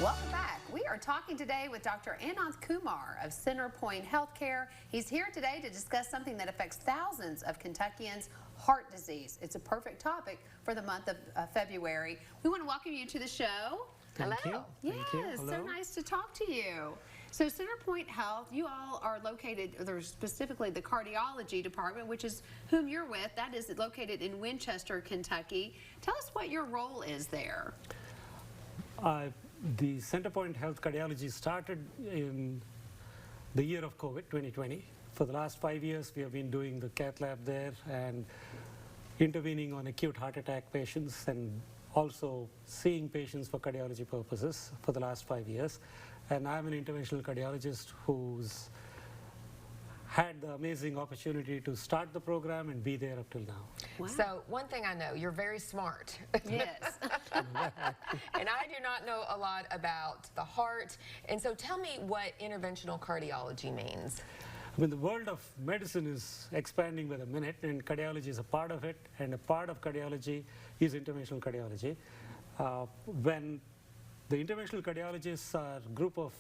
Welcome back. We are talking today with Dr. Ananth Kumar of Centerpoint Healthcare. He's here today to discuss something that affects thousands of Kentuckians, heart disease. It's a perfect topic for the month of February. We want to welcome you to the show. Thank Hello. you. Yes, Thank you. Hello. So nice to talk to you. So Centerpoint Health, you all are located, there's specifically the cardiology department, which is whom you're with. That is located in Winchester, Kentucky. Tell us what your role is there. The Centerpoint Health-Cardiology started in the year of COVID, 2020. For the last 5 years, we have been doing the cath lab there and intervening on acute heart attack patients and also seeing patients for cardiology purposes for the last 5 years. And I'm an interventional cardiologist who's had the amazing opportunity to start the program and be there up till now. Wow. So one thing I know, you're very smart. Yes. And I do not know a lot about the heart. And so tell me what interventional cardiology means. I mean, the world of medicine is expanding by the minute, and cardiology is a part of it, and a part of cardiology is interventional cardiology. When the interventional cardiologists are a group of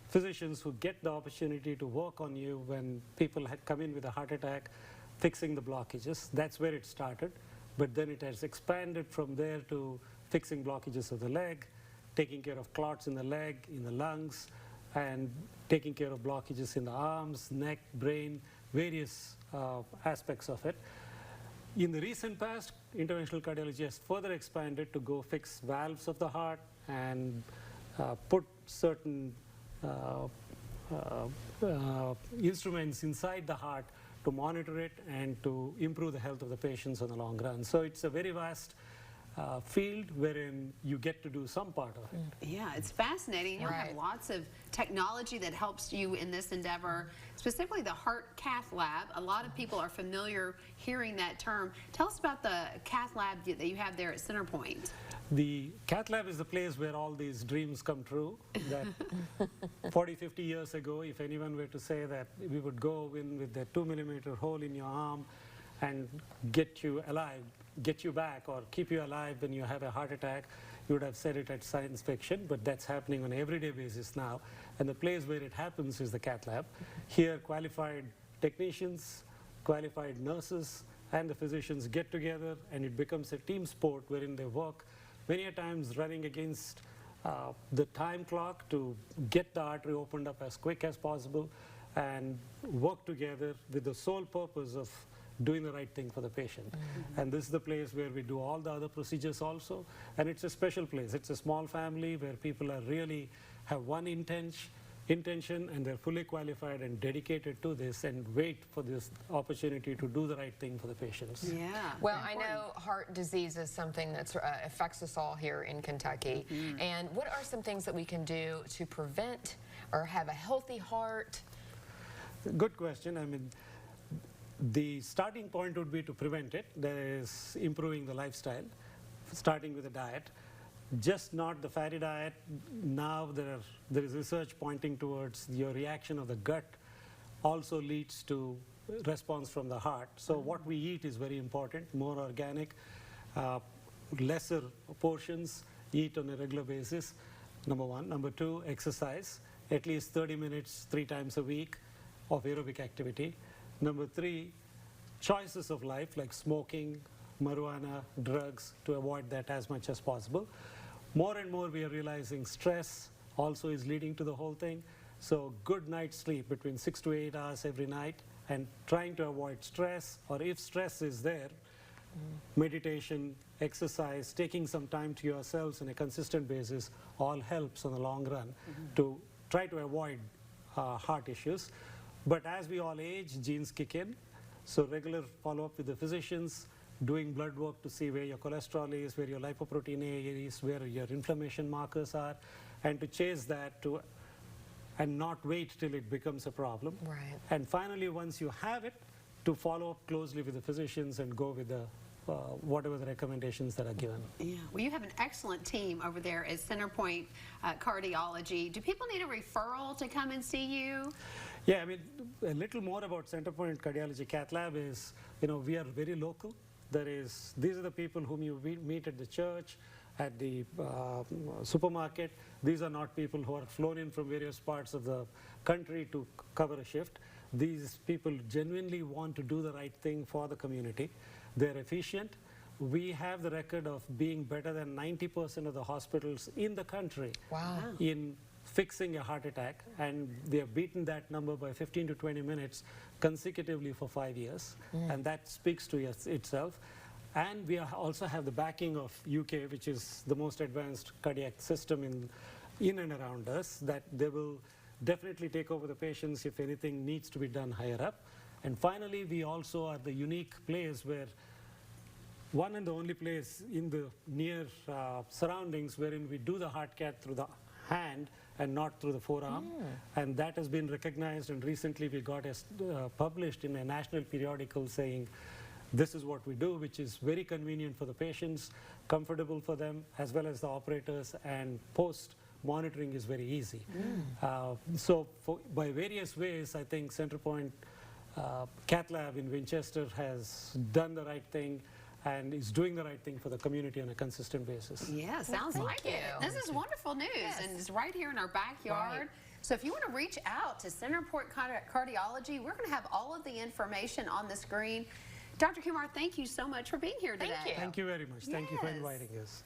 physicians who get the opportunity to work on you when people had come in with a heart attack, fixing the blockages. That's where it started. But then it has expanded from there to fixing blockages of the leg, taking care of clots in the leg, in the lungs, and taking care of blockages in the arms, neck, brain, various aspects of it. In the recent past, interventional cardiology has further expanded to go fix valves of the heart and put certain instruments inside the heart to monitor it and to improve the health of the patients on the long run. So it's a very vast field wherein you get to do some part of it. Yeah, it's fascinating. You Right. have lots of technology that helps you in this endeavor, specifically the heart cath lab. A lot of people are familiar hearing that term. Tell us about the cath lab that you have there at Centerpoint. The cath lab is the place where all these dreams come true. That 40, 50 years ago, if anyone were to say that we would go in with a 2-millimeter hole in your arm and get you alive, get you back, or keep you alive when you have a heart attack, you would have said it at science fiction, but that's happening on an everyday basis now. And the place where it happens is the cath lab. Here, qualified technicians, qualified nurses, and the physicians get together, and it becomes a team sport wherein they work many a times running against the time clock to get the artery opened up as quick as possible and work together with the sole purpose of doing the right thing for the patient. Mm-hmm. And this is the place where we do all the other procedures also. And it's a special place. It's a small family where people are really have one intention, and they're fully qualified and dedicated to this and wait for this opportunity to do the right thing for the patients. Yeah. Well, I know heart disease is something that affects us all here in Kentucky. Mm-hmm. And what are some things that we can do to prevent or have a healthy heart? Good question. I mean, the starting point would be to prevent it. That is improving the lifestyle, starting with the diet. Just not the fatty diet. Now there is research pointing towards your reaction of the gut also leads to response from the heart. So what we eat is very important, more organic, lesser portions, eat on a regular basis, number one. Number two, exercise, at least 30 minutes 3 times a week of aerobic activity. Number three, choices of life like smoking, marijuana, drugs, to avoid that as much as possible. More and more we are realizing stress also is leading to the whole thing. So good night's sleep between 6 to 8 hours every night, and trying to avoid stress, or if stress is there, meditation, exercise, taking some time to yourselves on a consistent basis all helps on the long run to try to avoid heart issues. But as we all age, genes kick in. So regular follow-up with the physicians, doing blood work to see where your cholesterol is, where your lipoprotein A is, where your inflammation markers are, and to chase that and not wait till it becomes a problem. Right. And finally, once you have it, to follow up closely with the physicians and go with the whatever the recommendations that are given. Yeah. Well, you have an excellent team over there at Centerpoint Cardiology. Do people need a referral to come and see you? Yeah, I mean, a little more about Centerpoint Cardiology Cath Lab is, we are very local. These are the people whom you meet at the church, at the supermarket. These are not people who are flown in from various parts of the country to cover a shift. These people genuinely want to do the right thing for the community. They're efficient. We have the record of being better than 90% of the hospitals in the country in fixing a heart attack, and they have beaten that number by 15 to 20 minutes consecutively for 5 years, and that speaks to itself. And we also have the backing of UK, which is the most advanced cardiac system in and around us, that they will definitely take over the patients if anything needs to be done higher up. And finally, we also are the unique place where one and the only place in the near surroundings wherein we do the heart cath through the hand and not through the forearm. And that has been recognized, and recently we got published in a national periodical saying this is what we do, which is very convenient for the patients, comfortable for them, as well as the operators, and post monitoring is very easy. So by various ways, I think Centerpoint Cath Lab in Winchester has done the right thing and is doing the right thing for the community on a consistent basis. Yeah, sounds like it. This is wonderful news, and it's right here in our backyard. Right. So if you want to reach out to Centerpoint Cardiology, we're going to have all of the information on the screen. Dr. Kumar, thank you so much for being here today. Thank you. Thank you very much. Thank you for inviting us.